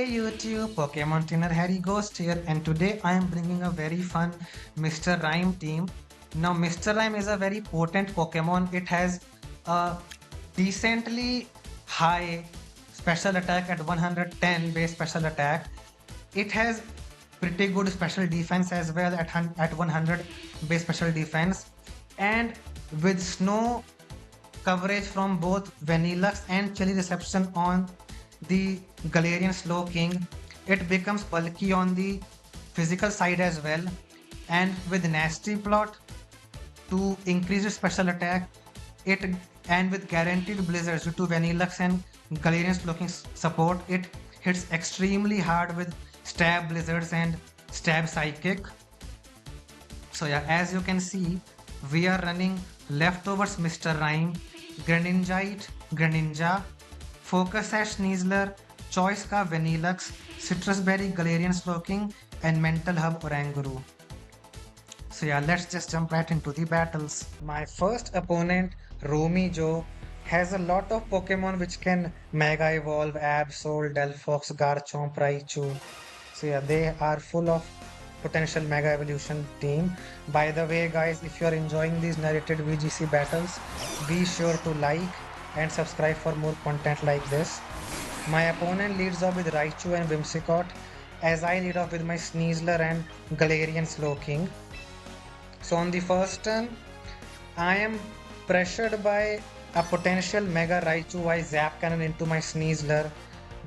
Hey YouTube, Pokemon Trainer Harry Ghost here, and today I am bringing a very fun Mr. Rime team. Now Mr. Rime is a very potent Pokemon. It has a decently high special attack at 110 base special attack. It has pretty good special defense as well at 100 base special defense, and with snow coverage from both Vanillux and Chili reception on the Galarian Slow King. It becomes bulky on the physical side as well, and with Nasty Plot to increase its special attack, it and with guaranteed blizzards due to Vanillux and Galarian Slow King support, it hits extremely hard with Stab Blizzards and Stab Psychic. So yeah, as you can see, we are running leftovers Mr. Rime, Greninjite, Greninja, Focus Sash Sneasler, Choice Ka Vanillux, Citrus Berry Galarian Slowking, and Mental Hub Oranguru. So yeah, let's just jump right into the battles. My first opponent, Romy Joe, has a lot of Pokemon which can Mega Evolve, Absol, Delphox, Garchomp, Raichu. So yeah, they are full of potential Mega Evolution team. By the way guys, if you are enjoying these narrated VGC battles, be sure to like and subscribe for more content like this. My opponent leads off with Raichu and Whimsicott, as I lead off with my Sneasler and Galarian Slowking. So on the first turn, I am pressured by a potential Mega Raichu I Zap Cannon into my Sneasler,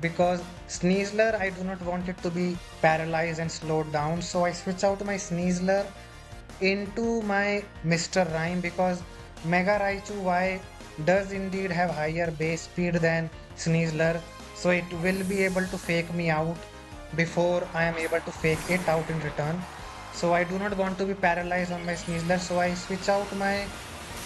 because Sneasler I do not want it to be paralyzed and slowed down, so I switch out my Sneasler into my Mr. Rime, because Mega Raichu Y does indeed have higher base speed than Sneasler, so it will be able to fake me out before I am able to fake it out in return. So I do not want to be paralyzed on my Sneasler, so I switch out my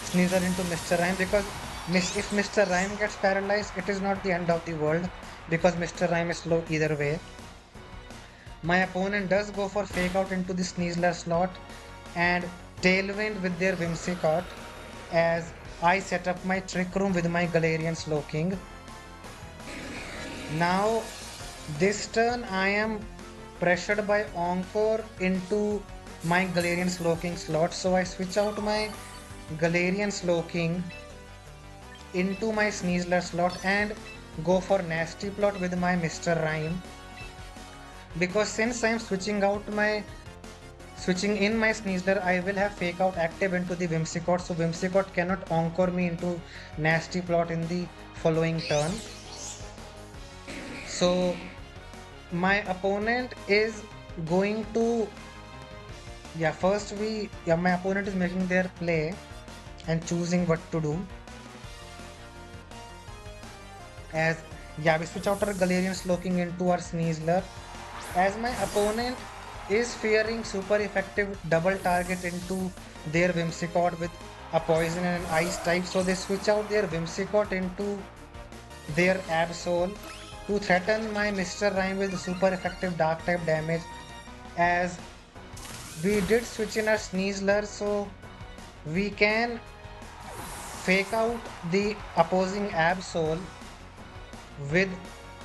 Sneasler into Mr. Rime, because if Mr. Rime gets paralyzed, it is not the end of the world, because Mr. Rime is slow either way. My opponent does go for fake out into the Sneasler slot and Tailwind with their Whimsicott, as I set up my Trick Room with my Galarian Slowking. Now this turn I am pressured by Encore into my Galarian Slowking slot, so I switch out my Galarian Slowking into my Sneasler slot and go for Nasty Plot with my Mr. Rime, because since I am switching in my Sneasler, I will have Fake Out active into the Whimsicott, so Whimsicott cannot Encore me into Nasty Plot in the following turn. So my opponent is going to my opponent is making their play and choosing what to do. As we switch out our Galarian Slowking into our Sneasler, as my opponent is fearing super effective double target into their Whimsicott with a poison and an ice type, so they switch out their Whimsicott into their Absol to threaten my Mr. Rime with super effective dark type damage, as we did switch in our Sneasler, so we can fake out the opposing Absol with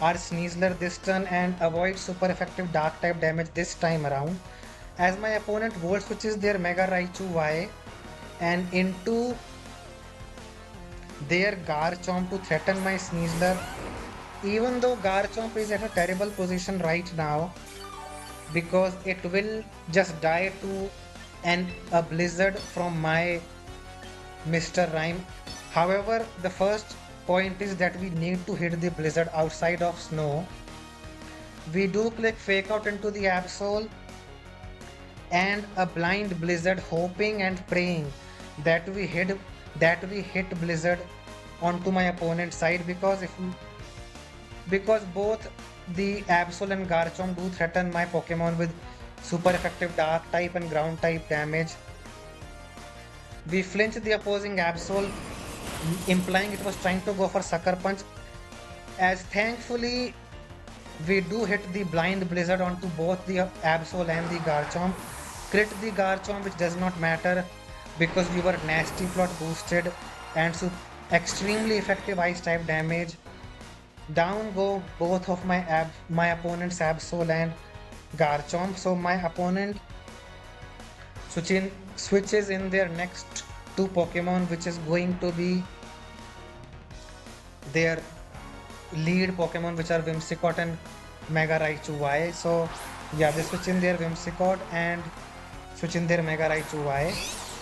our Sneasler this turn and avoid super effective dark type damage this time around, as my opponent volt switches their Mega Raichu Y and into their Garchomp to threaten my Sneasler, even though Garchomp is at a terrible position right now, because it will just die to a blizzard from my Mr. Rime. However, the first point is that we need to hit the blizzard outside of snow. We do click fake out into the Absol and a blind blizzard, hoping and praying that we hit blizzard onto my opponent's side, because both the Absol and Garchomp do threaten my Pokemon with super effective dark type and ground type damage. We flinch the opposing Absol, implying it was trying to go for Sucker Punch, as thankfully we do hit the blind blizzard onto both the Absol and the Garchomp. Crit the Garchomp, which does not matter because we were Nasty Plot boosted and extremely effective ice type damage. Down go both of my opponent's Absol and Garchomp. So my opponent switches in their next two Pokemon, which is going to be their lead Pokemon, which are Whimsicott and Mega Raichu Y. So yeah, they switch in their Whimsicott and switch in their Mega Raichu Y.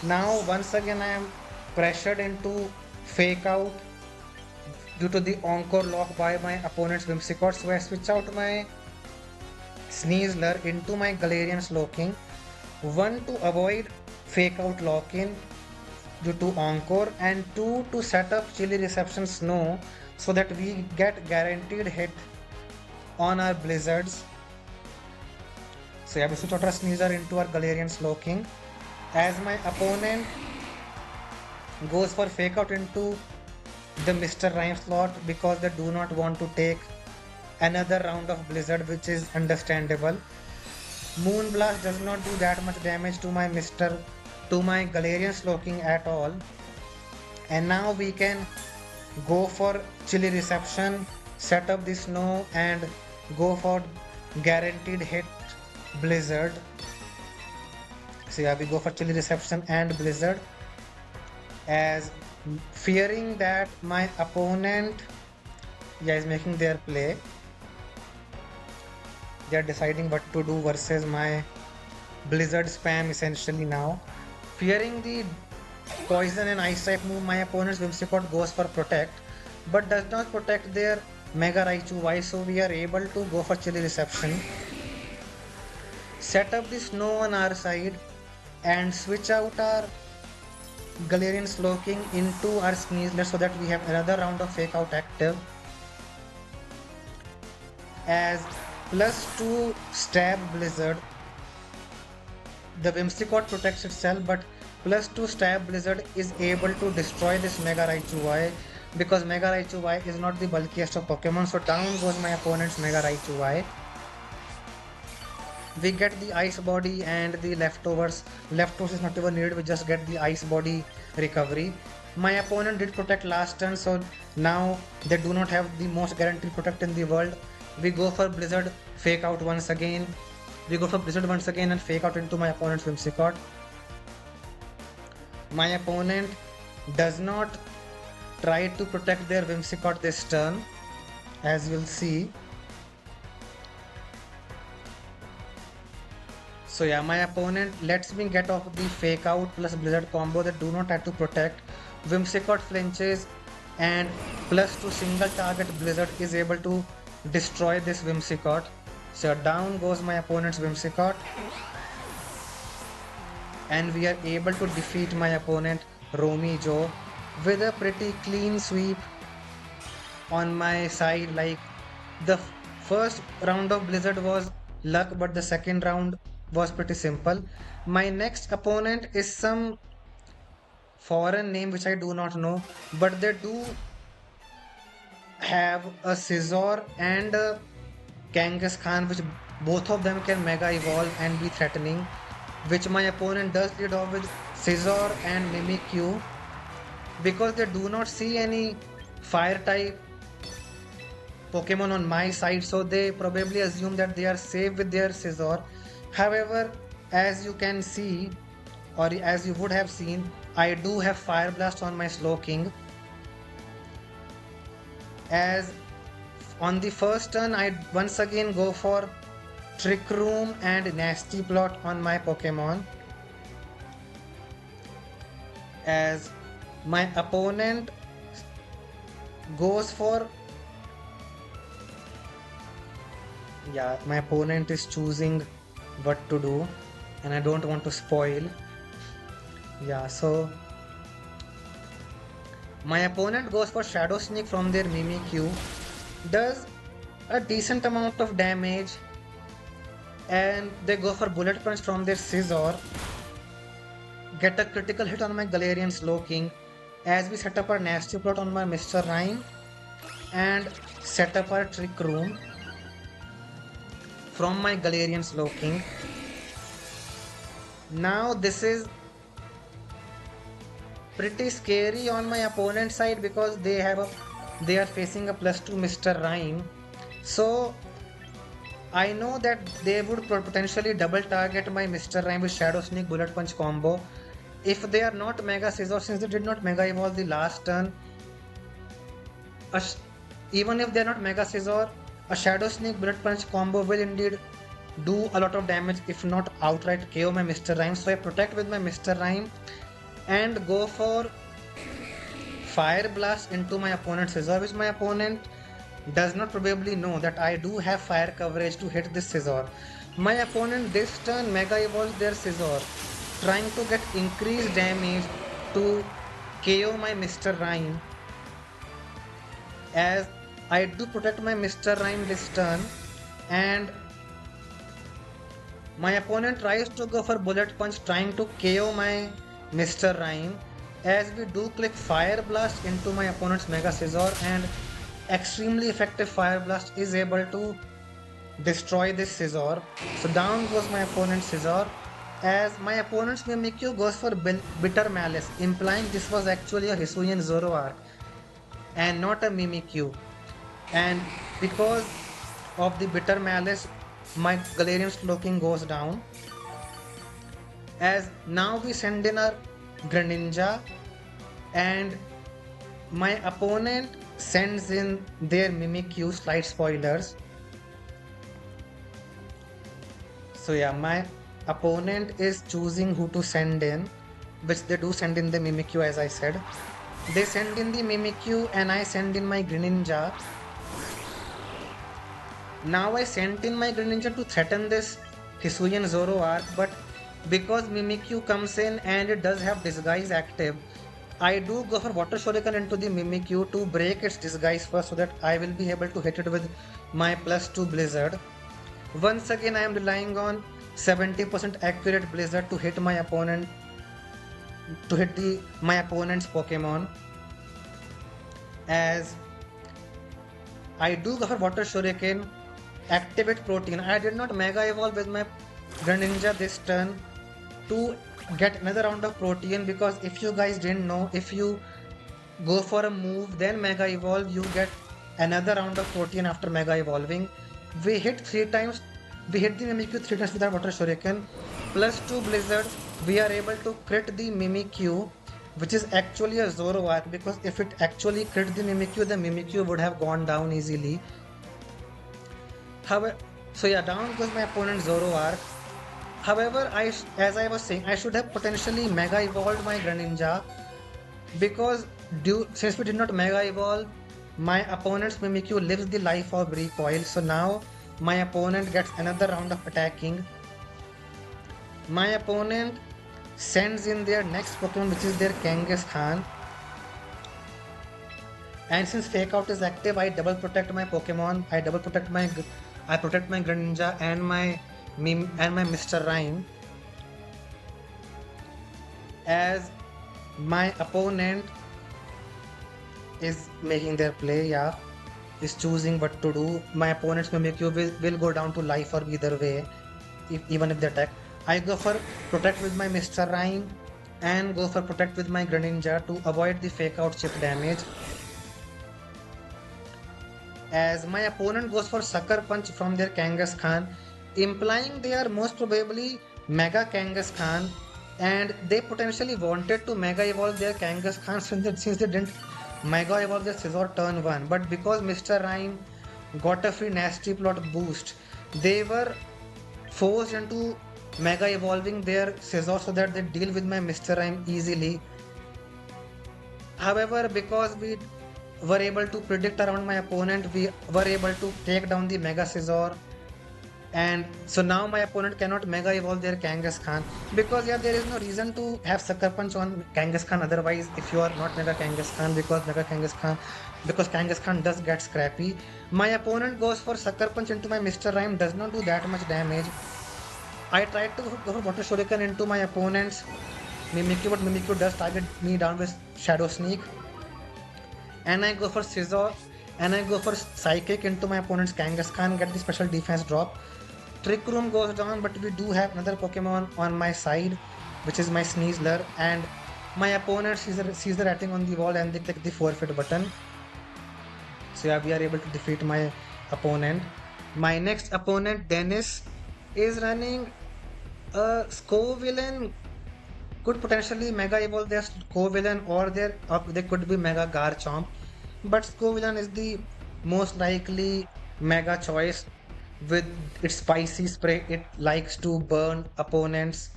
Now once again I am pressured into Fake Out due to the Encore lock by my opponent's Whimsicott. So I switch out my Sneasler into my Galarian Slowking. One, to avoid Fake Out lock-in due to Encore, and two, to set up Chilly Reception Snow so that we get guaranteed hit on our Blizzards. So yeah, we switch out our Sneasler into our Galarian Slowking. As my opponent goes for Fake Out into the Mr. Rhyme slot because they do not want to take another round of Blizzard, which is understandable. Moonblast does not do that much damage to my Galarian Slowking at all. And now we can go for Chilly Reception, set up the snow and go for guaranteed hit Blizzard. So yeah, we go for Chilly Reception and Blizzard, as fearing that my opponent is making their play. They are deciding what to do versus my Blizzard spam essentially now. Fearing the poison and ice type move, my opponent's Whimsicott goes for protect, but does not protect their Mega Raichu Y, so we are able to go for Chilly Reception, set up the snow on our side and switch out our Galarian Slowking into our Sneasler so that we have another round of Fake Out active. As +2 stab Blizzard, the Whimsicott protects itself, but +2 stab Blizzard is able to destroy this Mega Raichu Y because Mega Raichu Y is not the bulkiest of Pokemon. So down goes my opponent's Mega Raichu Y. We get the Ice Body and the leftovers. Leftovers is not even needed, we just get the Ice Body recovery. My opponent did protect last turn, so now they do not have the most guaranteed protect in the world. We go for Blizzard, Fake Out once again. We go for Blizzard once again and Fake Out into my opponent's Whimsicott. My opponent does not try to protect their Whimsicott this turn, as you'll see. So yeah, my opponent lets me get off the Fake Out plus Blizzard combo that do not have to protect. Whimsicott flinches and +2 single target Blizzard is able to destroy this Whimsicott. So down goes my opponent's Whimsicott. And we are able to defeat my opponent Romy Joe with a pretty clean sweep on my side. Like, the first round of Blizzard was luck, but the second round was pretty simple. My next opponent is some foreign name which I do not know, but they do have a Scizor and a Genghis Khan, which both of them can Mega Evolve and be threatening, which my opponent does lead off with Scizor and Mimikyu. Because they do not see any fire type Pokemon on my side, so they probably assume that they are safe with their Scizor. However, as you can see, or as you would have seen, I do have Fire Blast on my Slowking. As on the first turn, I once again go for Trick Room and Nasty Plot on my Pokemon. As my opponent goes for... yeah, my opponent is choosing what to do and I don't want to spoil. Yeah, so my opponent goes for Shadow Sneak from their Mimikyu, does a decent amount of damage, and they go for Bullet Punch from their Scizor, get a critical hit on my Galarian Slowking, as we set up our Nasty Plot on my Mr. Rhyme and set up our Trick Room from my Galarian Slowking. Now this is pretty scary on my opponent's side because they have a they are facing a +2 Mr. Rime. So I know that they would potentially double target my Mr. Rime with Shadow Sneak Bullet Punch combo. If they are not Mega Scizor, since they did not Mega Evolve the last turn, a sh- even if they are not Mega Scizor, a Shadow Sneak Bullet Punch combo will indeed do a lot of damage, if not outright KO my Mr. Rime. So I protect with my Mr. Rime and go for Fire Blast into my opponent's Scizor, which my opponent does not probably know that I do have fire coverage to hit this Scizor. My opponent this turn Mega Evolves their Scizor, trying to get increased damage to KO my Mr. Rime, as I do protect my Mr. Rime this turn, and my opponent tries to go for Bullet Punch, trying to KO my Mr. Rime, as we do click Fire Blast into my opponent's Mega Scizor, and extremely effective Fire Blast is able to destroy this Scizor. So down goes my opponent's Scizor, as my opponent's Mimikyu goes for Bitter Malice, implying this was actually a Hisuian Zoroark and not a Mimikyu. And because of the Bitter Malice, my Galarian Slowking goes down. As now we send in our Greninja, and my opponent sends in their Mimikyu. Slight spoilers. So yeah, my opponent is choosing who to send in, which they do send in the Mimikyu, as I said. They send in the Mimikyu and I send in my Greninja. Now I sent in my Greninja to threaten this Hisuian Zoroark, but because Mimikyu comes in and it does have Disguise active, I do go for Water Shuriken into the Mimikyu to break its disguise first, so that I will be able to hit it with my +2 Blizzard. Once again, I am relying on 70% accurate Blizzard to hit my opponent, to hit my opponent's Pokemon, as I do go for Water Shuriken, activate Protein. I did not Mega Evolve with my Greninja this turn to get another round of Protein, because if you guys didn't know, if you go for a move then Mega Evolve, you get another round of Protein after Mega Evolving. We hit 3 times, we hit the Mimikyu 3 times with our Water Shuriken, +2 Blizzard, we are able to crit the Mimikyu, which is actually a Zoroark, because if it actually crit the Mimikyu would have gone down easily. However, so yeah, down goes my opponent Zoroark. However, as I was saying, I should have potentially Mega Evolved my Greninja, because since we did not Mega Evolve, my opponent's Mimikyu lives the life of recoil. So now my opponent gets another round of attacking. My opponent sends in their next Pokemon, which is their Kangaskhan. And since Fake Out is active, I double protect my Pokemon. I protect my Greninja and my Mr. Rime, as my opponent is making their play, yeah, is choosing what to do. My opponent's Mimikyu will go down to life or either way, even if they attack. I go for protect with my Mr. Rime and go for protect with my Greninja to avoid the Fake Out chip damage, as my opponent goes for Sucker Punch from their Kangaskhan, implying they are most probably Mega Kangaskhan, and they potentially wanted to Mega Evolve their Kangaskhan since they didn't Mega Evolve their Scizor turn 1. But because Mr. Rime got a free Nasty Plot boost, they were forced into Mega Evolving their Scizor so that they deal with my Mr. Rime easily. However, because we were able to predict around my opponent, we were able to take down the Mega Scizor, and so now my opponent cannot Mega Evolve their Kangaskhan, because yeah, there is no reason to have Sucker Punch on Kangaskhan otherwise if you are not Mega Kangaskhan, because Kangaskhan does get scrappy. My opponent goes for Sucker Punch into my Mr. Rime, does not do that much damage. I tried to go for Water Shuriken into my opponent's Mimikyu, but Mimikyu does target me down with Shadow Sneak. And I go for Scizor, and I go for Psychic into my opponent's Kangaskhan, get the special defense drop. Trick Room goes down, but we do have another Pokemon on my side, which is my Sneasler, and my opponent sees the rating on the wall and they click the forfeit button. So yeah, we are able to defeat my opponent. My next opponent, Dennis, is running a Scovillain. Could potentially Mega Evolve their Scovillain, or they could be Mega Garchomp. But Scovillain is the most likely Mega choice. With its spicy spray, it likes to burn opponents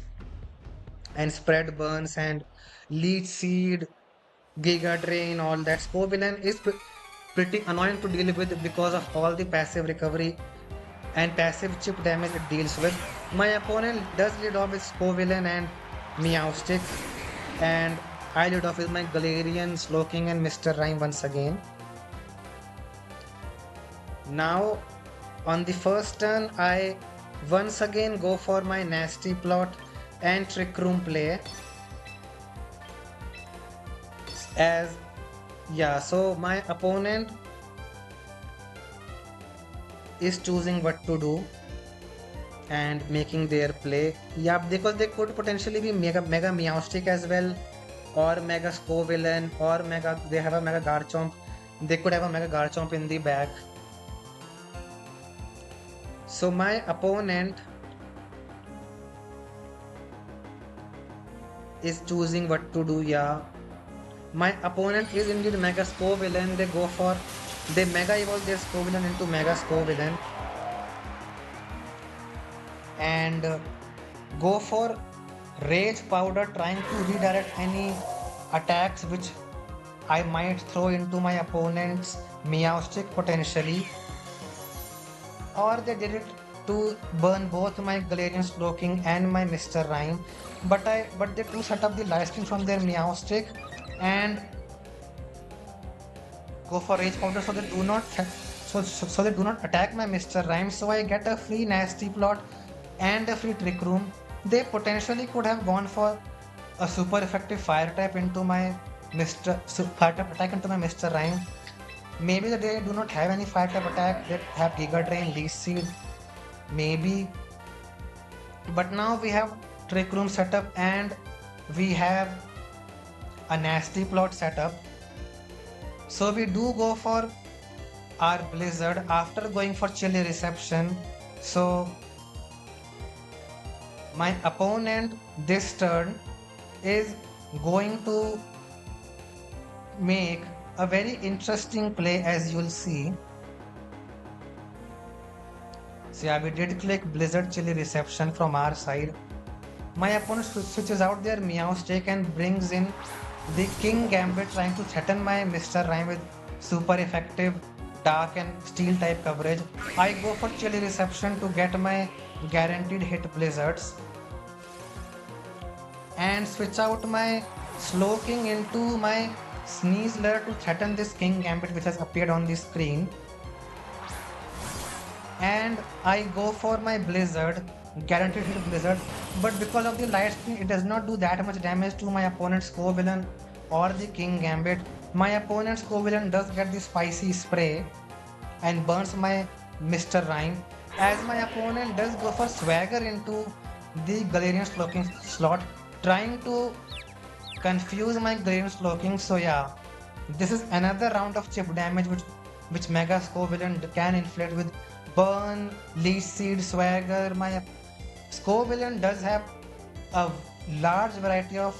and spread burns and leech seed, Giga Drain, all that. Scovillain is pretty annoying to deal with because of all the passive recovery and passive chip damage it deals with. My opponent does lead off with Scovillain and Meowstic, and I lead off with my Galarian, Slowking, and Mr. Rime once again. Now, on the first turn, I once again go for my Nasty Plot and Trick Room play. As yeah, so my opponent is choosing what to do and making their play. Yeah, because they could potentially be Mega Meowstic as well, or Mega Scovillain, or they have a Mega Garchomp. They could have a Mega Garchomp in the bag. So my opponent is choosing what to do. Yeah, my opponent is indeed Mega Scovillain. They Mega Evolve their Scovillain into Mega Scovillain and go for Rage Powder, trying to redirect any attacks which I might throw into my opponent's Meowstic potentially. Or they did it to burn both my Galarian Slowking and my Mr. Rime. But they do set up the light screen from their Meowstic and go for Rage Powder, so they do not attack my Mr. Rime. So I get a free Nasty Plot and a free Trick Room. They potentially could have gone for a super effective Fire type into my Fire type attack into my Mr. Rime. Maybe they do not have any Fire type attack. They have Giga Drain, Leech Seed, maybe. But now we have Trick Room setup and we have a Nasty Plot setup. So we do go for our Blizzard after going for Chilly Reception. So my opponent this turn is going to make a very interesting play, as you'll see. So yeah, we did click Blizzard Chilly Reception from our side. My opponent switches out their Meowstic and brings in the King Gambit, trying to threaten my Mr. Rime with super effective Dark and Steel type coverage. I go for Chilly Reception to get my guaranteed hit Blizzards and switch out my Slowking into my Sneasler to threaten this King Gambit which has appeared on the screen. And I go for my Blizzard, guaranteed hit Blizzard, but because of the light screen it does not do that much damage to my opponent's Scovillain or the King Gambit. My opponent's Scovillain does get the spicy spray and burns my Mr. Rime, as my opponent does go for Swagger into the Galarian Slowking slot, trying to confuse my Galarian Slowking. So yeah, this is another round of chip damage which Mega Scovillain can inflict with Burn, Leech Seed, Swagger. My Scovillain does have a large variety of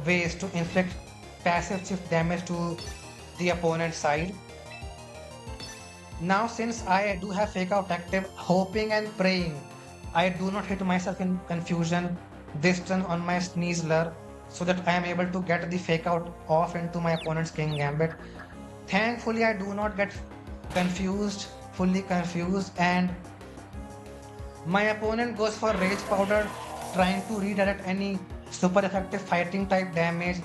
ways to inflict passive chip damage to the opponent's side. Now since I do have Fake Out active, hoping and praying I do not hit myself in confusion this turn on my Sneasler, so that I am able to get the Fake Out off into my opponent's King Gambit. Thankfully I do not get fully confused, and my opponent goes for Rage Powder, trying to redirect any super effective fighting type damage,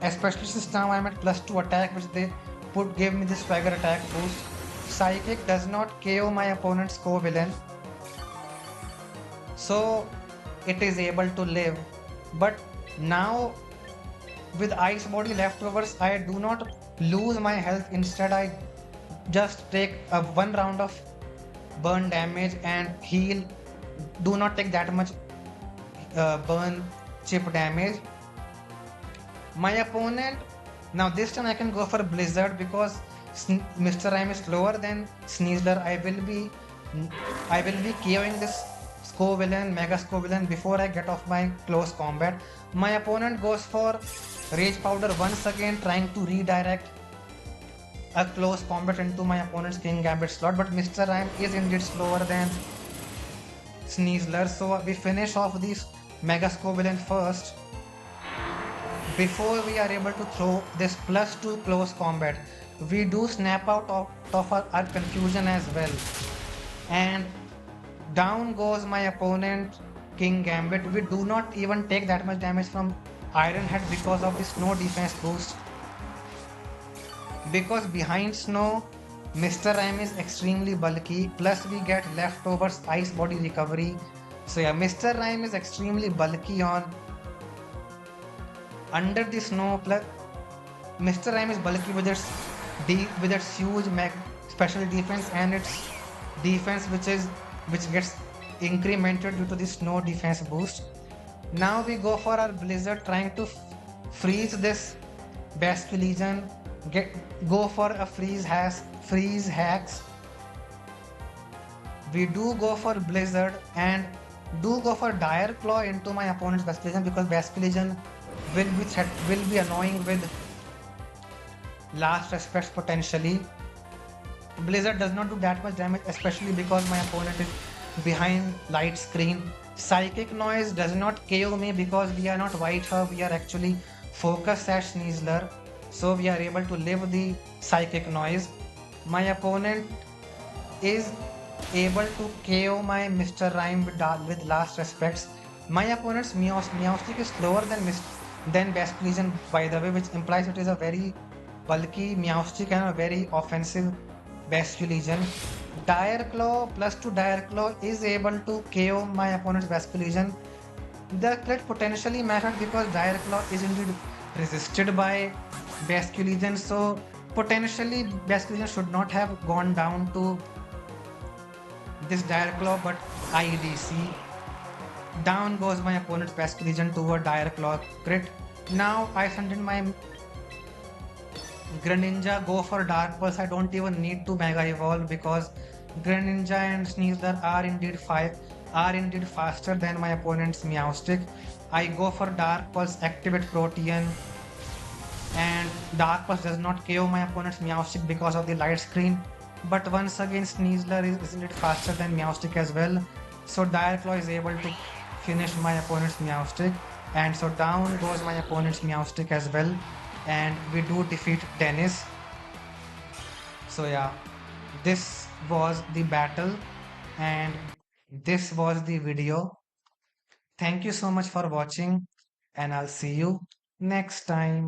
especially since now I'm at +2 attack, which they gave me the Swagger attack boost. Psychic does not KO my opponent's Scovillain, so it is able to live. But now with Ice Body leftovers, I do not lose my health. Instead I just take one round of burn damage and heal. Do not take that much burn chip damage. My opponent, now this time I can go for Blizzard, because Mr. Rhyme is slower than Sneasler, I will be KOing this Scovillain, Mega Scovillain before I get off my close combat. My opponent goes for Rage Powder once again, trying to redirect a close combat into my opponent's King Gambit slot, but Mr. Rhyme is indeed slower than Sneasler, so we finish off this Mega Scovillain first before we are able to throw this +2 close combat. We do snap out of our confusion as well. And down goes my opponent King Gambit. We do not even take that much damage from Iron Head because of the snow defense boost. Because behind snow, Mr. Rhyme is extremely bulky, plus we get leftovers ice body recovery. So yeah, Mr. Rhyme is extremely bulky on under the snow, plus Mr. Rhyme is bulky with its with its huge special defense and its defense which gets incremented due to the snow defense boost. Now we go for our blizzard trying to freeze this Basque Legion. Go for a freeze hacks. We do go for blizzard and do go for dire claw into my opponent's Basque Legion because Basque Legion will be annoying with last respects potentially. Blizzard does not do that much damage, especially because my opponent is behind light screen. Psychic Noise does not KO me because we are not White Herb, we are actually Focus Sash Sneasler. So we are able to live the Psychic Noise. My opponent is able to KO my Mr. Rhyme with last respects. My opponent's Meowstic is slower than Basque Legion, by the way, which implies it is a very bulky Meowstic and a very offensive Basque Legion. Dire Claw +2 Dire Claw is able to KO my opponent's Basque Legion. The threat potentially mattered because Dire Claw is indeed resisted by Basque Legion, so potentially Basque Legion should not have gone down to this Dire Claw, but IDC. Down goes my opponent's Basque Legion to a Dire Claw crit. Now I send in my Greninja, go for Dark Pulse. I don't even need to Mega Evolve because Greninja and Sneasler are indeed faster than my opponent's Meowstic. I go for Dark Pulse, activate Protean, and Dark Pulse does not KO my opponent's Meowstic because of the light screen. But once again, Sneasler is indeed faster than Meowstic as well. So Dire Claw is able to finish my opponent's Meowstic. And so down goes my opponent's Meowstic as well. And we do defeat Dennis. So yeah, this was the battle and this was the video. Thank you so much for watching and I'll see you next time.